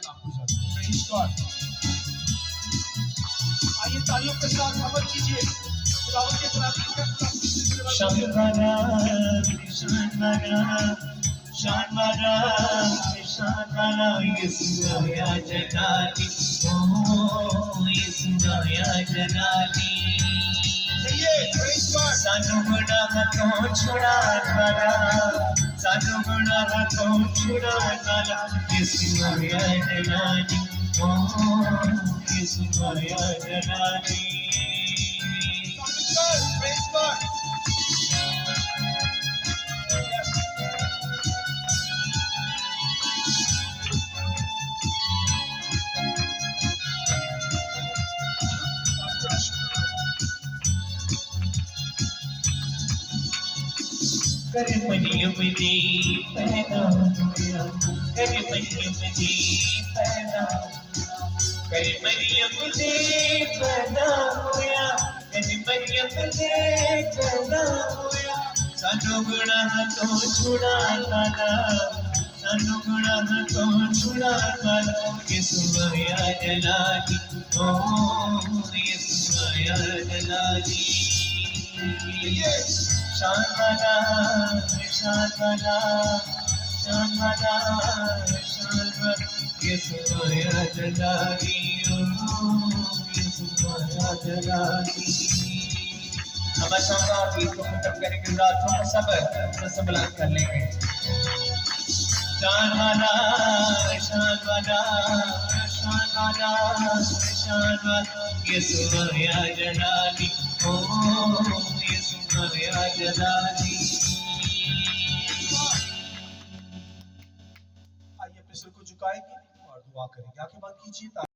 Praise God. आइए तालियों के साथ हमत कीजिए खुदावंद के प्रार्थना का Shanbara, Shanbara, Shanbara, Shanbara, Yesugaya Janani, oh, Yesugaya Janani. Praise God. Sanuguna Hato Chudara, Sanuguna Hato Chudara, Yesugaya Janani, oh, Yesugaya Janani. Praise God. Karimani पैदा हुआ करिमनी पैदा करिमनी पैदा हुआ करिमनी पैदा हुआ सानू गुना तो छुड़ा लाना सानू गुना तो छुड़ा लाना यीशु आया जलाली ओ यीशु आया जलाली Shanbara, Shanbara, Shanbara, Shanbara, Yesugaya Janani, oh, Yesugaya Janani. अब चाहूँगा आप गीत को खत्म करने के बाद थोड़ा सब बुलंद कर लेंगे Shanbara, Shanbara, Shanbara, Shanbara, Yesugaya Janani, oh, Yesugaya Janani. आइए अपने सिर को झुकाएंगे और दुआ करेंगे आंखें बंद कीजिए